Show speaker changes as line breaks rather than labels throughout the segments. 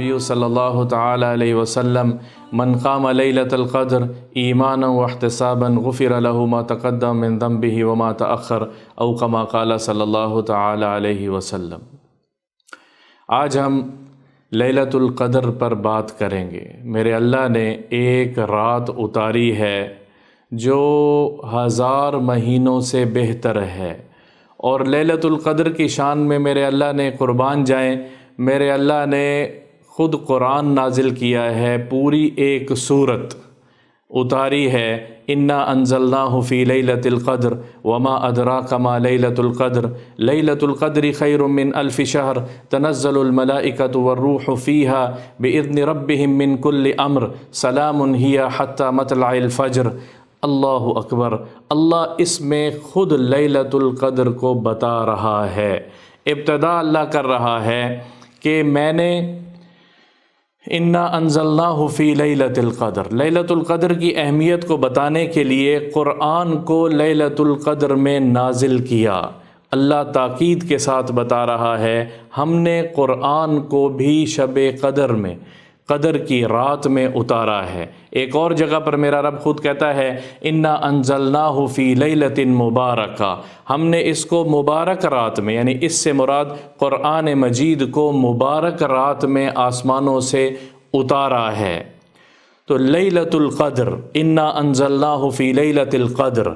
النبی صلی اللہ تعالی علیہ وسلم من قام لیلۃ القدر ایمانا واحتسابا غفر له ما تقدم من ذنبه وما تأخر او کما قال صلی اللہ تعالی علیہ وسلم۔ آج ہم لیلۃ القدر پر بات کریں گے۔ میرے اللہ نے ایک رات اتاری ہے جو 1000 مہینوں سے بہتر ہے، اور لیلۃ القدر کی شان میں میرے اللہ نے قربان جائیں، میرے اللہ نے خود قرآن نازل کیا ہے، پوری ایک سورت اتاری ہے۔ انا انزلناہ فی لیلۃ القدر وما ادراک ما لیلۃ القدر لیلۃ القدر خیر من الف شہر تنزل الملائکۃ والروح فیہا باذن ربہم من کل امر سلام ہی حتی مطلع الفجر۔ اللہ اکبر! اللہ اس میں خود لیلۃ القدر کو بتا رہا ہے۔ ابتدا اللہ کر رہا ہے کہ میں نے انا انزلناہ فی لیلۃ القدر، لیلۃ القدر کی اہمیت کو بتانے کے لیے قرآن کو لیلۃ القدر میں نازل کیا۔ اللہ تاکید کے ساتھ بتا رہا ہے ہم نے قرآن کو بھی شب قدر میں، قدر کی رات میں اتارا ہے۔ ایک اور جگہ پر میرا رب خود کہتا ہے انا انزلناہ فی لیلۃ مبارکہ، ہم نے اس کو مبارک رات میں، یعنی اس سے مراد قرآن مجید کو مبارک رات میں آسمانوں سے اتارا ہے۔ تو لیلۃ القدر، انا انزلناہ فی لیلۃ القدر،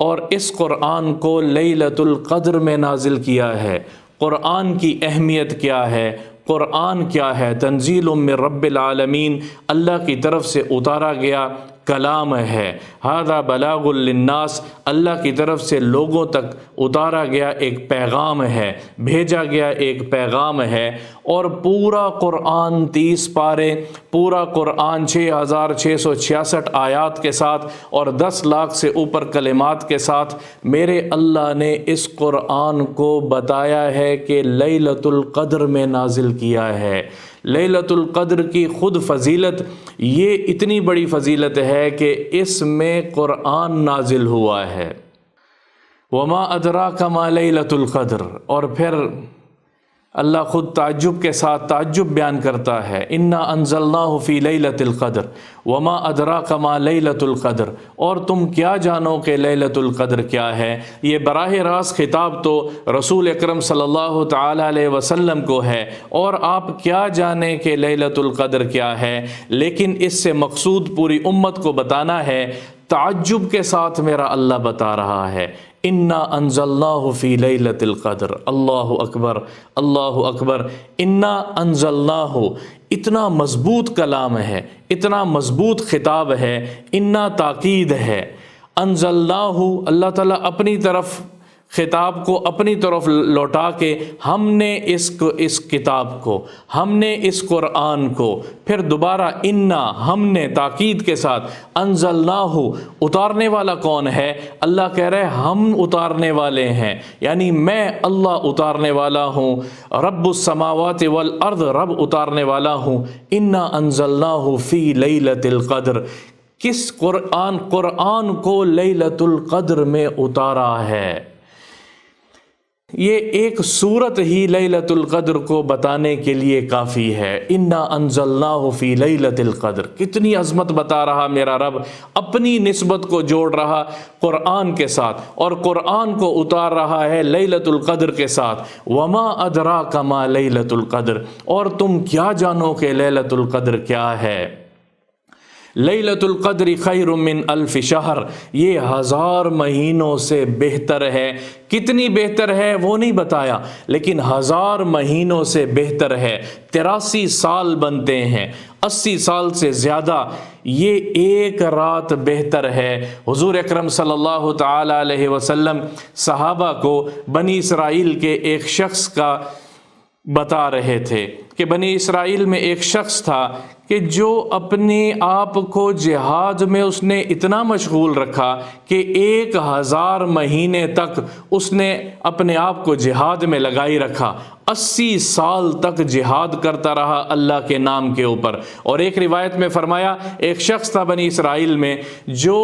اور اس قرآن کو لیلۃ القدر میں نازل کیا ہے۔ قرآن کی اہمیت کیا ہے؟ قرآن کیا ہے؟ تنزیل من رب العالمین، اللہ کی طرف سے اتارا گیا کلام ہے۔ ھذا بلاغ للناس، اللہ کی طرف سے لوگوں تک اتارا گیا ایک پیغام ہے، بھیجا گیا ایک پیغام ہے۔ اور پورا قرآن 30 پارے، پورا قرآن 6666 آیات کے ساتھ اور 10 لاکھ سے اوپر کلمات کے ساتھ میرے اللہ نے اس قرآن کو بتایا ہے کہ لیلۃ القدر میں نازل کیا ہے۔ لیلۃ القدر کی خود فضیلت، یہ اتنی بڑی فضیلت ہے کہ اس میں قرآن نازل ہوا ہے۔ وما ادراک ما لیلۃ القدر، اور پھر اللہ خود تعجب کے ساتھ تعجب بیان کرتا ہے انا انزلناہ فی لیلۃ القدر وما ادراک ما لیلۃ القدر، اور تم کیا جانو کہ لیلۃ القدر کیا ہے۔ یہ براہ راست خطاب تو رسول اکرم صلی اللہ تعالی علیہ وسلم کو ہے، اور آپ کیا جانیں کہ لیلۃ القدر کیا ہے، لیکن اس سے مقصود پوری امت کو بتانا ہے۔ تعجب کے ساتھ میرا اللہ بتا رہا ہے انا انزلناہ فی لیلۃ القدر۔ اللہ اکبر، اللہ اکبر! انا انزلناہ، اتنا مضبوط کلام ہے، اتنا مضبوط خطاب ہے، انا تاکید ہے۔ انزلناہ، اللہ تعالیٰ اپنی طرف خطاب کو اپنی طرف لوٹا کے ہم نے اس کتاب کو، ہم نے اس قرآن کو، پھر دوبارہ انا، ہم نے تاکید کے ساتھ، انزلناہ، اتارنے والا کون ہے؟ اللہ کہہ رہے ہم اتارنے والے ہیں، یعنی میں اللہ اتارنے والا ہوں، رب السماوات والارض، رب اتارنے والا ہوں۔ انا انزلناہ فی لیلۃ القدر، کس قرآن کو لیلۃ القدر میں اتارا ہے۔ یہ ایک صورت ہی لیلۃ القدر کو بتانے کے لیے کافی ہے۔ انا انزلناہ فی لیلۃ القدر، کتنی عظمت بتا رہا میرا رب، اپنی نسبت کو جوڑ رہا قرآن کے ساتھ، اور قرآن کو اتار رہا ہے لیلۃ القدر کے ساتھ۔ وما ادراک ما لیلۃ القدر، اور تم کیا جانو کہ لیلۃ القدر کیا ہے۔ لیلۃ القدر خیر من الف شہر، یہ 1000 مہینوں سے بہتر ہے۔ کتنی بہتر ہے وہ نہیں بتایا، لیکن 1000 مہینوں سے بہتر ہے۔ 83 سال بنتے ہیں، 80 سال سے زیادہ، یہ ایک رات بہتر ہے۔ حضور اکرم صلی اللہ تعالی علیہ وسلم صحابہ کو بنی اسرائیل کے ایک شخص کا بتا رہے تھے کہ بنی اسرائیل میں ایک شخص تھا کہ جو اپنے آپ کو جہاد میں اس نے اتنا مشغول رکھا کہ 1000 مہینے تک اس نے اپنے آپ کو جہاد میں لگائی رکھا، 80 سال تک جہاد کرتا رہا اللہ کے نام کے اوپر۔ اور ایک روایت میں فرمایا ایک شخص تھا بنی اسرائیل میں جو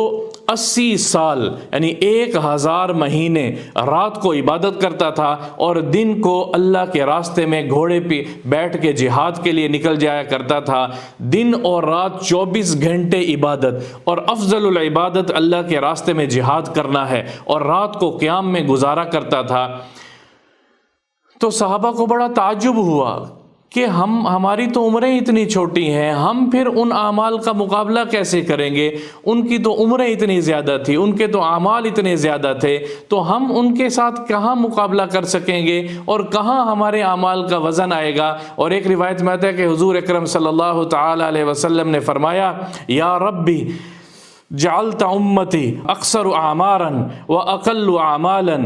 80 سال یعنی 1000 مہینے رات کو عبادت کرتا تھا اور دن کو اللہ کے راستے میں گھوڑے پہ بیٹھ کے جہاد کے لیے نکل جایا کرتا تھا۔ دن اور رات 24 گھنٹے عبادت، اور افضل العبادت اللہ کے راستے میں جہاد کرنا ہے، اور رات کو قیام میں گزارا کرتا تھا۔ تو صحابہ کو بڑا تعجب ہوا کہ ہماری تو عمریں اتنی چھوٹی ہیں، ہم پھر ان اعمال کا مقابلہ کیسے کریں گے؟ ان کی تو عمریں اتنی زیادہ تھی، ان کے تو اعمال اتنے زیادہ تھے، تو ہم ان کے ساتھ کہاں مقابلہ کر سکیں گے اور کہاں ہمارے اعمال کا وزن آئے گا؟ اور ایک روایت میں آتا ہے کہ حضور اکرم صلی اللہ تعالی علیہ وسلم نے فرمایا، یا ربی جعلت امتی اکثر اعمارا واقل اعمالا،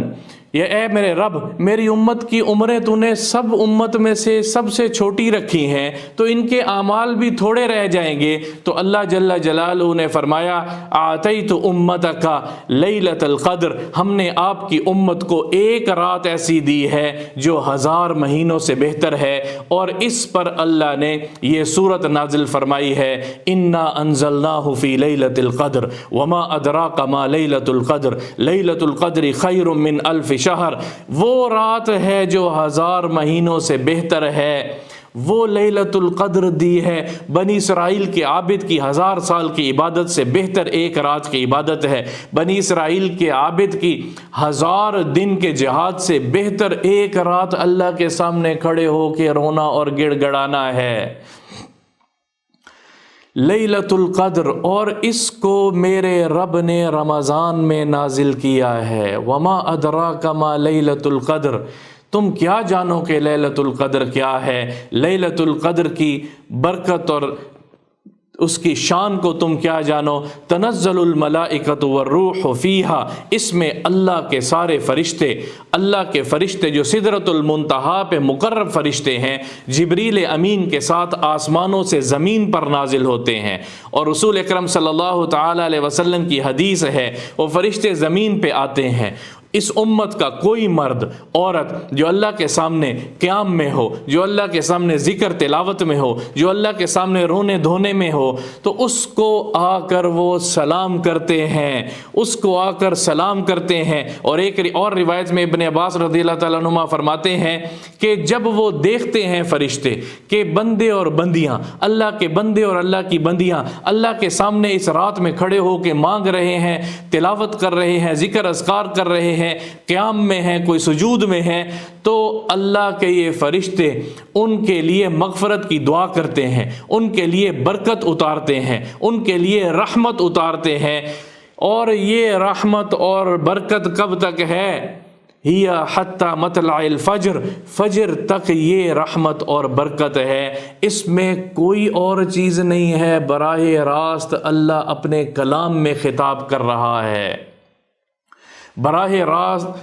یہ اے میرے رب، میری امت کی عمریں تو نے سب امت میں سے سب سے چھوٹی رکھی ہیں، تو ان کے اعمال بھی تھوڑے رہ جائیں گے۔ تو اللہ جل جلالہ نے فرمایا، آتیت امتک لیلۃ القدر، ہم نے آپ کی امت کو ایک رات ایسی دی ہے جو 1000 مہینوں سے بہتر ہے، اور اس پر اللہ نے یہ سورت نازل فرمائی ہے، انا انزلناہ فی لیلۃ القدر وما ادراک ما لیلۃ القدر لیلۃ القدر خیر من الف شہر، وہ رات ہے جو 1000 مہینوں سے بہتر ہے، وہ لیلۃ القدر دی ہے۔ بنی اسرائیل کے عابد کی 1000 سال کی عبادت سے بہتر ایک رات کی عبادت ہے، بنی اسرائیل کے عابد کی 1000 دن کے جہاد سے بہتر ایک رات اللہ کے سامنے کھڑے ہو کے رونا اور گڑ گڑانا ہے۔ لیلۃ القدر، اور اس کو میرے رب نے رمضان میں نازل کیا ہے۔ وما ادراک ما لیلۃ القدر، تم کیا جانو کہ لیلۃ القدر کیا ہے؟ لیلۃ القدر کی برکت اور اس کی شان کو تم کیا جانو؟ تنزل الملائکۃ والروح فیہا، اس میں اللہ کے سارے فرشتے، اللہ کے فرشتے جو سدرۃ المنتہا پہ مقرب فرشتے ہیں، جبریل امین کے ساتھ آسمانوں سے زمین پر نازل ہوتے ہیں، اور رسول اکرم صلی اللہ تعالی علیہ وسلم کی حدیث ہے، وہ فرشتے زمین پہ آتے ہیں۔ اس امت کا کوئی مرد عورت جو اللہ کے سامنے قیام میں ہو، جو اللہ کے سامنے ذکر تلاوت میں ہو، جو اللہ کے سامنے رونے دھونے میں ہو، تو اس کو آ کر وہ سلام کرتے ہیں، اس کو آ کر سلام کرتے ہیں۔ اور ایک اور روایت میں ابن عباس رضی اللہ تعالیٰ عنہما فرماتے ہیں کہ جب وہ دیکھتے ہیں فرشتے کہ بندے اور بندیاں، اللہ کے بندے اور اللہ کی بندیاں اللہ کے سامنے اس رات میں کھڑے ہو کے مانگ رہے ہیں، تلاوت کر رہے ہیں، ذکر اذکار کر رہے ہیں، قیام میں ہیں، کوئی سجود میں ہیں، تو اللہ کے یہ فرشتے ان کے لیے مغفرت کی دعا کرتے ہیں، ان کے لیے برکت اتارتے ہیں، ان کے لیے رحمت اتارتے ہیں۔ اور یہ رحمت اور برکت کب تک ہے؟ ہی حتی مطلع الفجر، فجر تک یہ رحمت اور برکت ہے، اس میں کوئی اور چیز نہیں ہے، براہ راست اللہ اپنے کلام میں خطاب کر رہا ہے، براہ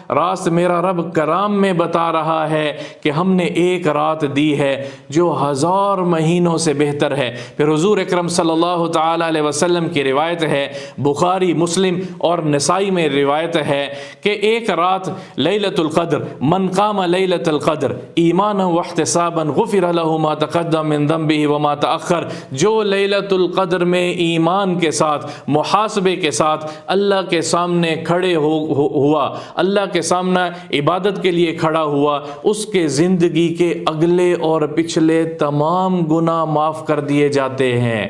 راست میرا رب کلام میں بتا رہا ہے کہ ہم نے ایک رات دی ہے جو 1000 مہینوں سے بہتر ہے۔ پھر حضور اکرم صلی اللہ تعالی علیہ وسلم کی روایت ہے، بخاری، مسلم اور نسائی میں روایت ہے کہ ایک رات لیلۃ القدر، من قام لیلۃ القدر ایمانا واحتسابا غفر له ما تقدم من ذنبه وما تأخر، جو لیلۃ القدر میں ایمان کے ساتھ، محاسبے کے ساتھ اللہ کے سامنے کھڑے ہوا، اللہ کے سامنے عبادت کے لیے کھڑا ہوا، اس کے زندگی کے اگلے اور پچھلے تمام گناہ معاف کر دیے جاتے ہیں۔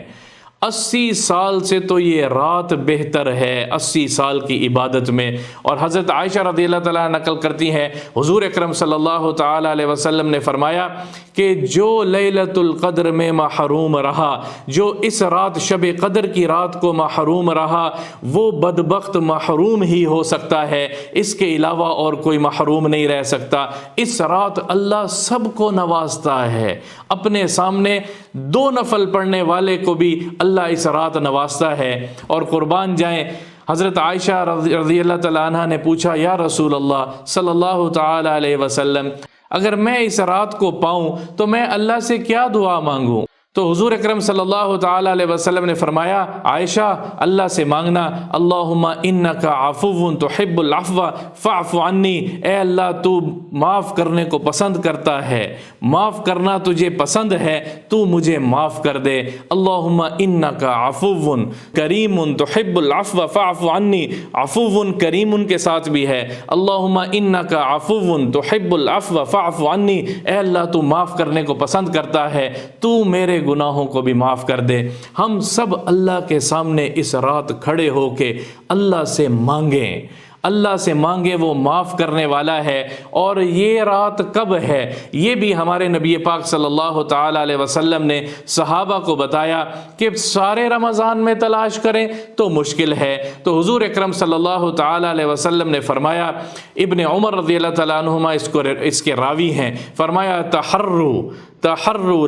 80 سال سے تو یہ رات بہتر ہے، 80 سال کی عبادت میں۔ اور حضرت عائشہ رضی اللہ تعالیٰ نقل کرتی ہیں، حضور اکرم صلی اللہ تعالی علیہ وسلم نے فرمایا کہ جو لیلۃ القدر میں محروم رہا، جو اس رات شب قدر کی رات کو محروم رہا، وہ بدبخت محروم ہی ہو سکتا ہے، اس کے علاوہ اور کوئی محروم نہیں رہ سکتا۔ اس رات اللہ سب کو نوازتا ہے، اپنے سامنے 2 نفل پڑھنے والے کو بھی اللہ اس رات نوازتا ہے۔ اور قربان جائیں، حضرت عائشہ رضی اللہ تعالیٰ عنہ نے پوچھا، یا رسول اللہ صلی اللہ تعالی علیہ وسلم، اگر میں اس رات کو پاؤں تو میں اللہ سے کیا دعا مانگوں؟ تو حضور اکرم صلی اللہ تعالیٰ علیہ وسلم نے فرمایا عائشہ اللہ سے مانگنا اللہم انکا عفو تحب العفو فاعف عنی، اے اللہ تو معاف کرنے کو پسند کرتا ہے، معاف کرنا تجھے پسند ہے، تو مجھے معاف کر دے۔ اللہم انکا عفو کریم تحب العفو فاعف عنی، عفو کریم کے ساتھ بھی ہے اللہم انکا عفو تحب العفو فاعف عنی، اے اللہ تو معاف کرنے کو پسند کرتا ہے، تو میرے گناہوں کو بھی معاف کر دے۔ ہم سب اللہ کے سامنے اس رات کھڑے ہو کے اللہ سے مانگیں، اللہ سے مانگے، وہ معاف کرنے والا ہے۔ اور یہ رات کب ہے یہ بھی ہمارے نبی پاک صلی اللہ تعالیٰ علیہ وسلم نے صحابہ کو بتایا کہ سارے رمضان میں تلاش کریں تو مشکل ہے۔ تو حضور اکرم صلی اللہ تعالیٰ علیہ وسلم نے فرمایا، ابن عمر رضی اللہ تعالیٰ عنہما اس کے راوی ہیں، فرمایا تحروا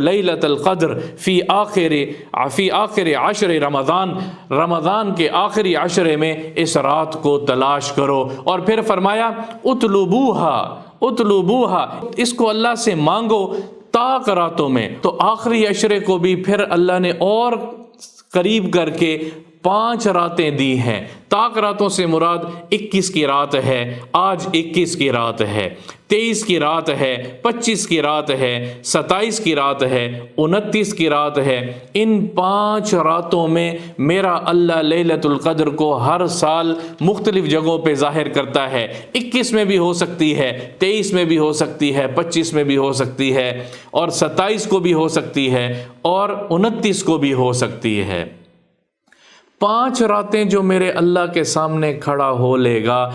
لیلۃ القدر فی آخر عشر رمضان کے آخری عشرے میں اس رات کو تلاش کرو۔ اور پھر فرمایا اطلبوہا، اس کو اللہ سے مانگو طاق راتوں میں۔ تو آخری عشرے کو بھی پھر اللہ نے اور قریب کر کے 5 راتیں دی ہیں۔ طاق راتوں سے مراد 21 کی رات ہے، آج 21 کی رات ہے، 23 کی رات ہے، 25 کی رات ہے، 27 کی رات ہے، 29 کی رات ہے۔ ان 5 راتوں میں میرا اللہ لیلۃ القدر کو ہر سال مختلف جگہوں پہ ظاہر کرتا ہے۔ 21 میں بھی ہو سکتی ہے، 23 میں بھی ہو سکتی ہے، 25 میں بھی ہو سکتی ہے، اور 27 کو بھی ہو سکتی ہے، اور 29 کو بھی ہو سکتی ہے۔ 5 راتیں جو میرے اللہ کے سامنے کھڑا ہو لے گا،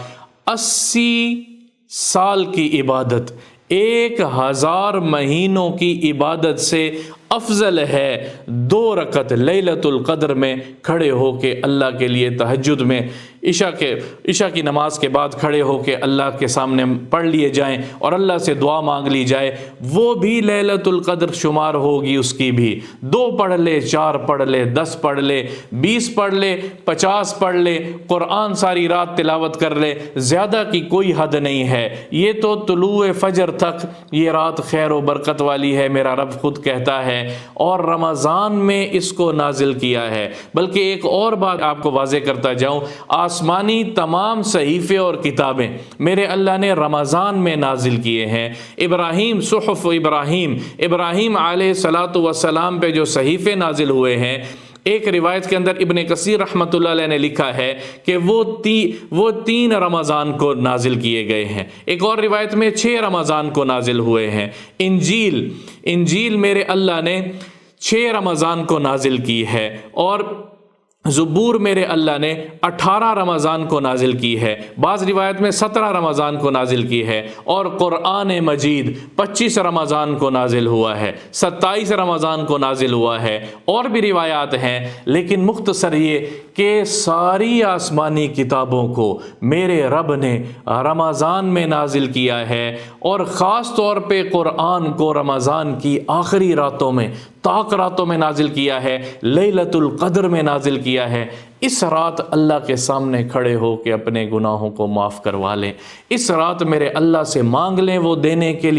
80 سال کی عبادت، 1000 مہینوں کی عبادت سے افضل ہے 2 رکعت لیلۃ القدر میں کھڑے ہو کے اللہ کے لیے تہجد میں عشاء کی نماز کے بعد کھڑے ہو کے اللہ کے سامنے پڑھ لیے جائیں اور اللہ سے دعا مانگ لی جائے، وہ بھی لیلۃ القدر شمار ہوگی۔ اس کی بھی 2 پڑھ لے، 4 پڑھ لے، 10 پڑھ لے، 20 پڑھ لے، 50 پڑھ لے، قرآن ساری رات تلاوت کر لے، زیادہ کی کوئی حد نہیں ہے۔ یہ تو طلوع فجر تک یہ رات خیر و برکت والی ہے، میرا رب خود کہتا ہے، اور رمضان میں اس کو نازل کیا ہے۔ بلکہ ایک اور بات آپ کو واضح کرتا جاؤں، آسمانی تمام صحیفے اور کتابیں میرے اللہ نے رمضان میں نازل کیے ہیں۔ صحف ابراہیم علیہ الصلاۃ والسلام پہ جو صحیفے نازل ہوئے ہیں، ایک روایت کے اندر ابن کثیر رحمۃ اللہ علیہ نے لکھا ہے کہ وہ 3 رمضان کو نازل کیے گئے ہیں، ایک اور روایت میں 6 رمضان کو نازل ہوئے ہیں۔ انجیل میرے اللہ نے 6 رمضان کو نازل کی ہے، اور زبور میرے اللہ نے 18 رمضان کو نازل کی ہے، بعض روایت میں 17 رمضان کو نازل کی ہے، اور قرآن مجید 25 رمضان کو نازل ہوا ہے، 27 رمضان کو نازل ہوا ہے، اور بھی روایات ہیں۔ لیکن مختصر یہ کہ ساری آسمانی کتابوں کو میرے رب نے رمضان میں نازل کیا ہے، اور خاص طور پہ قرآن کو رمضان کی آخری راتوں میں، طاق راتوں میں نازل کیا ہے، لیلۃ القدر میں نازل کیا ہے۔ اس رات اللہ کے سامنے کھڑے ہو کے اپنے گناہوں کو معاف کروا لیں، اس رات میرے اللہ سے مانگ لیں، وہ دینے کے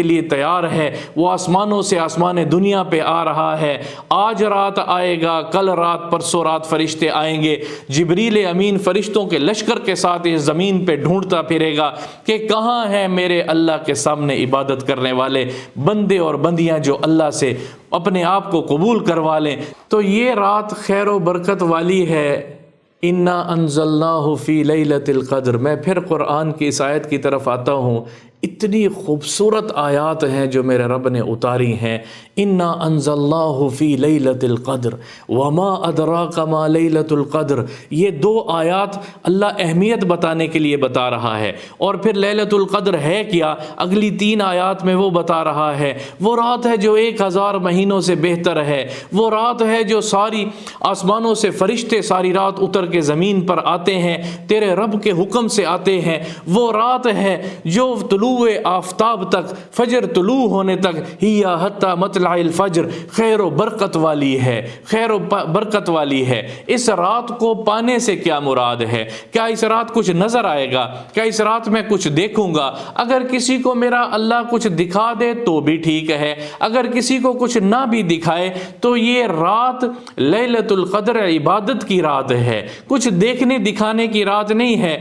لیے تیار ہے، وہ آسمانوں سے آسمان دنیا پہ آ رہا ہے۔ آج رات آئے گا، کل رات، پرسوں رات فرشتے آئیں گے، جبریل امین فرشتوں کے لشکر کے ساتھ اس زمین پہ ڈھونڈتا پھرے گا کہ کہاں ہیں میرے اللہ کے سامنے عبادت کرنے والے بندے اور بندیاں جو اللہ سے اپنے آپ کو قبول کروا لیں۔ تو یہ رات خیر و برکت والی ہے۔ انا انزلناہ فی لیلۃ القدر۔ میں پھر قرآن کی اس آیت کی طرف آتا ہوں، اتنی خوبصورت آیات ہیں جو میرے رب نے اتاری ہیں۔ انا انزلناہ فی لیلۃ القدر وما ادراک ما لیلۃ القدر، یہ 2 آیات اللہ اہمیت بتانے کے لیے بتا رہا ہے، اور پھر لیلۃ القدر ہے کیا اگلی 3 آیات میں وہ بتا رہا ہے۔ وہ رات ہے جو 1000 مہینوں سے بہتر ہے، وہ رات ہے جو ساری آسمانوں سے فرشتے ساری رات اتر کے زمین پر آتے ہیں، تیرے رب کے حکم سے آتے ہیں، وہ رات ہے جو طلوع طلوع آفتاب تک، فجر طلوع ہونے تک، ہیا حتی مطلع الفجر، خیر و برکت والی ہے، خیر و برکت والی ہے۔ اس رات کو پانے سے کیا مراد ہے؟ کیا اس رات کچھ نظر آئے گا؟ کیا اس رات میں کچھ دیکھوں گا؟ اگر کسی کو میرا اللہ کچھ دکھا دے تو بھی ٹھیک ہے، اگر کسی کو کچھ نہ بھی دکھائے تو یہ رات لیلۃ القدر عبادت کی رات ہے، کچھ دیکھنے دکھانے کی رات نہیں ہے۔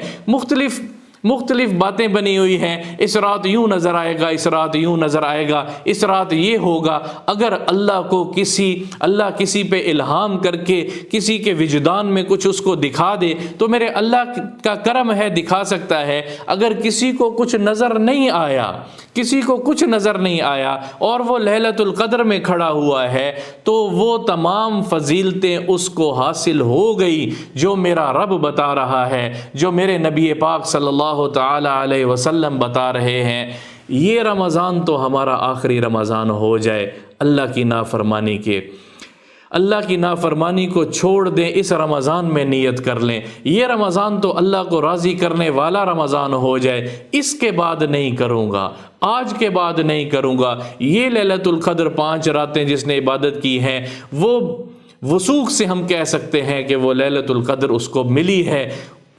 مختلف باتیں بنی ہوئی ہیں، اس رات یوں نظر آئے گا، اس رات یوں نظر آئے گا، اس رات یہ ہوگا۔ اگر اللہ کسی پہ الہام کر کے کسی کے وجدان میں کچھ اس کو دکھا دے تو میرے اللہ کا کرم ہے، دکھا سکتا ہے۔ اگر کسی کو کچھ نظر نہیں آیا اور وہ لیلۃ القدر میں کھڑا ہوا ہے تو وہ تمام فضیلتیں اس کو حاصل ہو گئی جو میرا رب بتا رہا ہے، جو میرے نبی پاک صلی اللہ تعالی علیہ وسلم بتا رہے ہیں۔ یہ رمضان تو ہمارا آخری رمضان ہو جائے اللہ کی نافرمانی کو چھوڑ دیں، اس رمضان میں نیت کر لیں، یہ رمضان تو اللہ کو راضی کرنے والا رمضان ہو جائے، اس کے بعد نہیں کروں گا، آج کے بعد نہیں کروں گا۔ یہ لیلۃ القدر 5 راتیں جس نے عبادت کی ہیں وہ وثوق سے ہم کہہ سکتے ہیں کہ وہ لیلۃ القدر اس کو ملی ہے،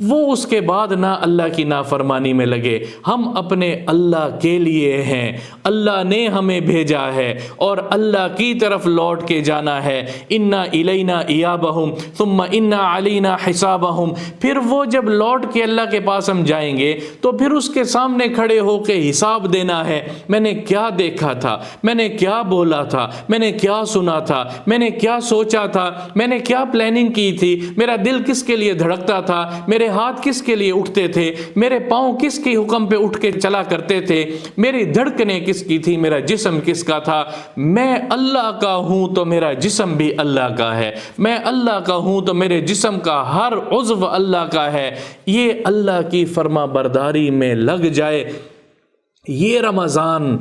وہ اس کے بعد نہ اللہ کی نافرمانی میں لگے۔ ہم اپنے اللہ کے لیے ہیں، اللہ نے ہمیں بھیجا ہے اور اللہ کی طرف لوٹ کے جانا ہے۔ انا الینا ایابہم ثم انا علینا حسابہم، پھر وہ جب لوٹ کے اللہ کے پاس ہم جائیں گے تو پھر اس کے سامنے کھڑے ہو کے حساب دینا ہے، میں نے کیا دیکھا تھا، میں نے کیا بولا تھا، میں نے کیا سنا تھا، میں نے کیا سوچا تھا، میں نے کیا پلاننگ کی تھی، میرا دل کس کے لیے دھڑکتا تھا، میرے ہاتھ کس کے لیے اٹھتے تھے، میرے پاؤں کس کے حکم پہ اٹھ کے چلا کرتے تھے، میری دھڑکنیں کس کی تھی، میرا جسم کس کا تھا۔ میں اللہ کا ہوں تو میرا جسم بھی اللہ کا ہے، میں اللہ کا ہوں تو میرے جسم کا ہر عضو اللہ کا ہے۔ یہ اللہ کی فرما برداری میں لگ جائے۔ یہ رمضان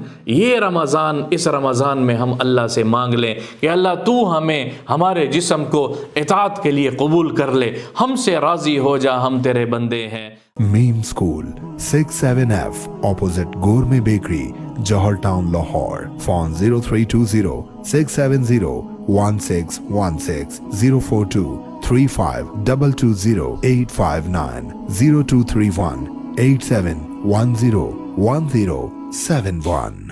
اس رمضان میں ہم اللہ سے مانگ لیں کہ اللہ تو ہمیں ہمارے جسم کو اطاعت کے لیے قبول کر لے، ہم سے راضی ہو جا، ہم تیرے بندے ہیں۔
میم school 67F opposite Gourmet Bakery, Johar Town, Lahore. Phone 0320 670 1616 042 3522 859 0231 8710 1071